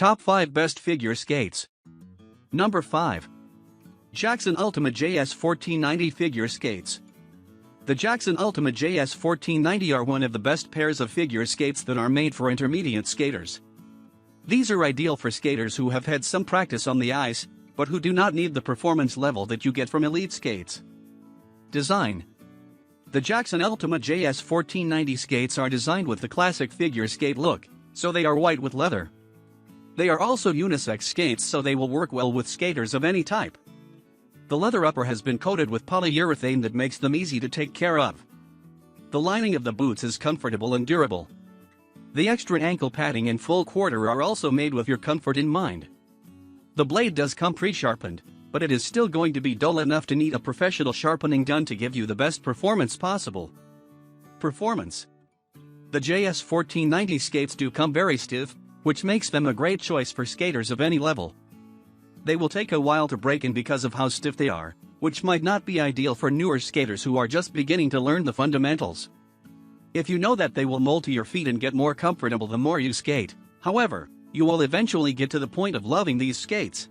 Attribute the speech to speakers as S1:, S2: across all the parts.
S1: Top 5 Best Figure Skates. Number 5. Jackson Ultima JS 1490 Figure Skates. The Jackson Ultima JS 1490 are one of the best pairs of figure skates that are made for intermediate skaters. These are ideal for skaters who have had some practice on the ice, but who do not need the performance level that you get from elite skates. Design. The Jackson Ultima JS 1490 skates are designed with the classic figure skate look, so they are white with leather. They are also unisex skates, so they will work well with skaters of any type. The leather upper has been coated with polyurethane that makes them easy to take care of. The lining of the boots is comfortable and durable. The extra ankle padding and full quarter are also made with your comfort in mind. The blade does come pre-sharpened, but it is still going to be dull enough to need a professional sharpening done to give you the best performance possible. Performance. The JS 1490 skates do come very stiff, which makes them a great choice for skaters of any level. They will take a while to break in because of how stiff they are, which might not be ideal for newer skaters who are just beginning to learn the fundamentals. If you know that they will mold to your feet and get more comfortable the more you skate, however, you will eventually get to the point of loving these skates.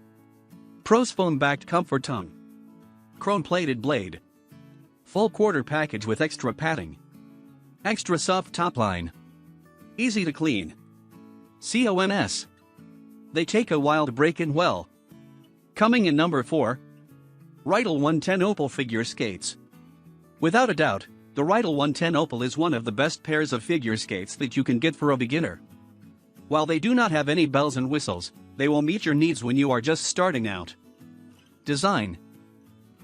S1: Pros: foam-backed comfort tongue, chrome-plated blade, full quarter package with extra padding, extra soft top line, easy to clean. CONS. They take a while to break in well. Coming in number 4. Riedell 110 Opal Figure Skates. Without a doubt, the Riedell 110 Opal is one of the best pairs of figure skates that you can get for a beginner. While they do not have any bells and whistles, they will meet your needs when you are just starting out. Design.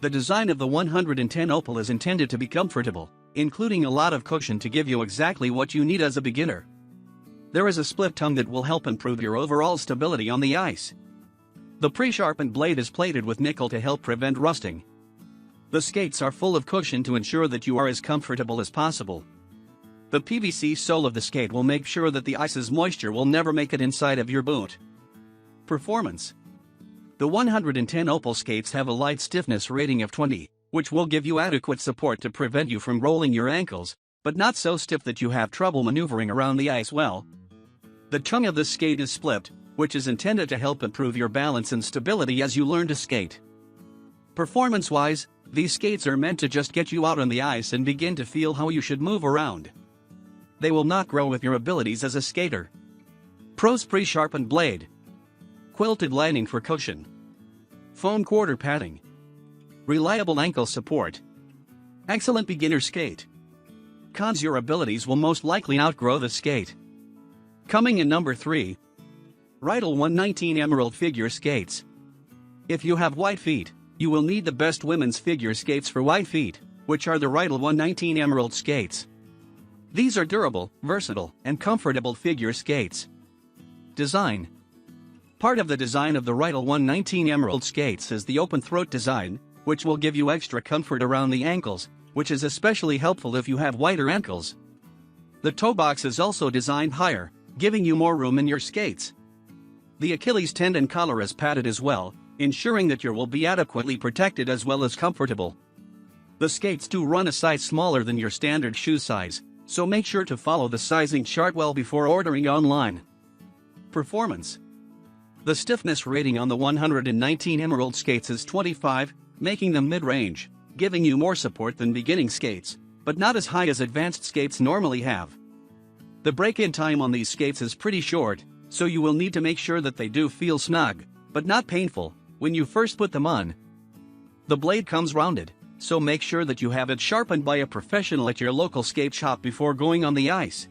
S1: The design of the 110 Opal is intended to be comfortable, including a lot of cushion to give you exactly what you need as a beginner. There is a split tongue that will help improve your overall stability on the ice. The pre-sharpened blade is plated with nickel to help prevent rusting. The skates are full of cushion to ensure that you are as comfortable as possible. The PVC sole of the skate will make sure that the ice's moisture will never make it inside of your boot. Performance. The 110 Opal skates have a light stiffness rating of 20, which will give you adequate support to prevent you from rolling your ankles, but not so stiff that you have trouble maneuvering around the ice well. The tongue of the skate is split, which is intended to help improve your balance and stability as you learn to skate. Performance-wise, these skates are meant to just get you out on the ice and begin to feel how you should move around. They will not grow with your abilities as a skater. Pros: pre-sharpened blade, quilted lining for cushion, foam quarter padding, reliable ankle support, excellent beginner skate. Cons: your abilities will most likely outgrow the skate. Coming in number 3. Riedell 119 Emerald Figure Skates. If you have white feet, you will need the best women's figure skates for white feet, which are the Riedell 119 Emerald skates. These are durable, versatile, and comfortable figure skates. Design. Part of the design of the Riedell 119 Emerald skates is the open throat design, which will give you extra comfort around the ankles, which is especially helpful if you have wider ankles. The toe box is also designed higher, giving you more room in your skates. The Achilles tendon collar is padded as well, ensuring that your will be adequately protected as well as comfortable. The skates do run a size smaller than your standard shoe size, so make sure to follow the sizing chart well before ordering online. Performance. The stiffness rating on the 119 Emerald skates is 25, making them mid-range, giving you more support than beginning skates, but not as high as advanced skates normally have. The break-in time on these skates is pretty short, so you will need to make sure that they do feel snug, but not painful, when you first put them on. The blade comes rounded, so make sure that you have it sharpened by a professional at your local skate shop before going on the ice.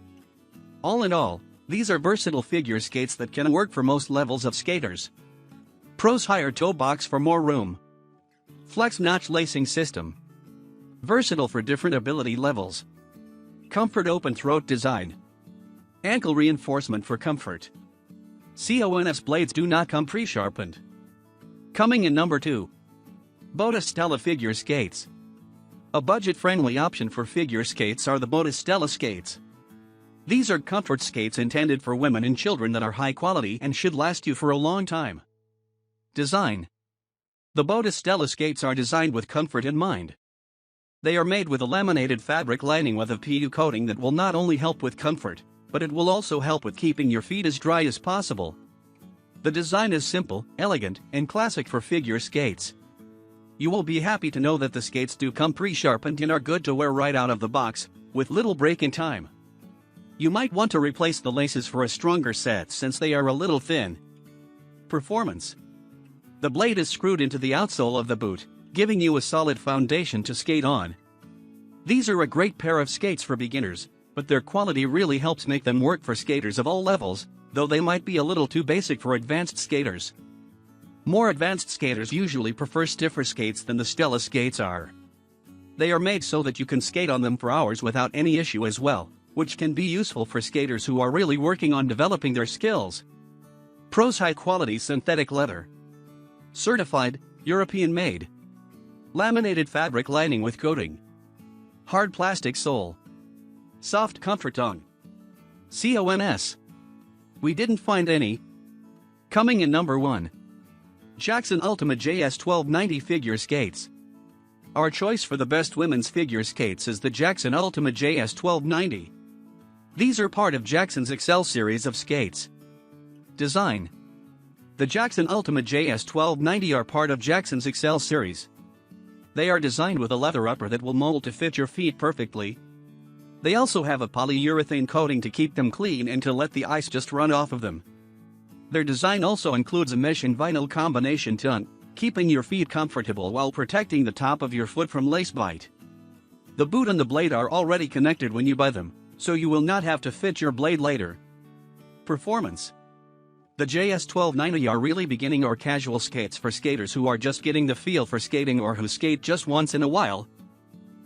S1: All in all, these are versatile figure skates that can work for most levels of skaters. Pros: higher toe box for more room, flex notch lacing system, versatile for different ability levels, comfort open throat design, ankle reinforcement for comfort. CONS blades do not come pre-sharpened. Coming in number 2. Botas Stella Figure Skates. A budget-friendly option for figure skates are the Botas Stella skates. These are comfort skates intended for women and children that are high quality and should last you for a long time. Design. The Botas Stella skates are designed with comfort in mind. They are made with a laminated fabric lining with a PU coating that will not only help with comfort, but it will also help with keeping your feet as dry as possible. The design is simple, elegant, and classic for figure skates. You will be happy to know that the skates do come pre-sharpened and are good to wear right out of the box, with little break in time. You might want to replace the laces for a stronger set since they are a little thin. Performance. The blade is screwed into the outsole of the boot, giving you a solid foundation to skate on. These are a great pair of skates for beginners, but their quality really helps make them work for skaters of all levels, though they might be a little too basic for advanced skaters. More advanced skaters usually prefer stiffer skates than the Stella skates are. They are made so that you can skate on them for hours without any issue as well, which can be useful for skaters who are really working on developing their skills. Pros: high-quality synthetic leather. Certified, European-made. Laminated fabric lining with coating. Hard plastic sole. Soft comfort tongue. CONS. We didn't find any. Coming in number 1. Jackson Ultima JS 1290 Figure Skates. Our choice for the best women's figure skates is the Jackson Ultima JS 1290. These are part of Jackson's Excel series of skates. Design. The Jackson Ultima JS 1290 are part of Jackson's Excel series. They are designed with a leather upper that will mold to fit your feet perfectly. They also have a polyurethane coating to keep them clean and to let the ice just run off of them. Their design also includes a mesh and vinyl combination tongue, keeping your feet comfortable while protecting the top of your foot from lace bite. The boot and the blade are already connected when you buy them, so you will not have to fit your blade later. Performance. The JS 1290 are really beginning or casual skates for skaters who are just getting the feel for skating or who skate just once in a while.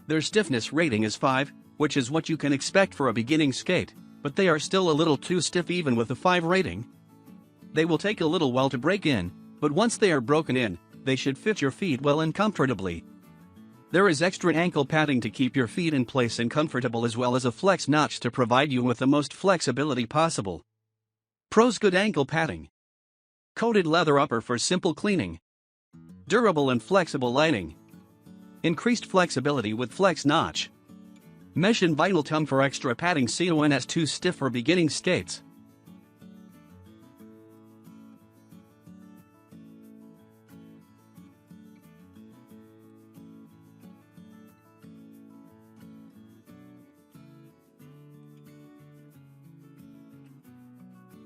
S1: Their stiffness rating is 5, which is what you can expect for a beginning skate, but they are still a little too stiff even with a 5 rating. They will take a little while to break in, but once they are broken in, they should fit your feet well and comfortably. There is extra ankle padding to keep your feet in place and comfortable, as well as a flex notch to provide you with the most flexibility possible. Pros: good ankle padding. Coated leather upper for simple cleaning. Durable and flexible lining. Increased flexibility with flex notch. Mesh and vinyl tongue for extra padding. CONS too stiff for beginning skates.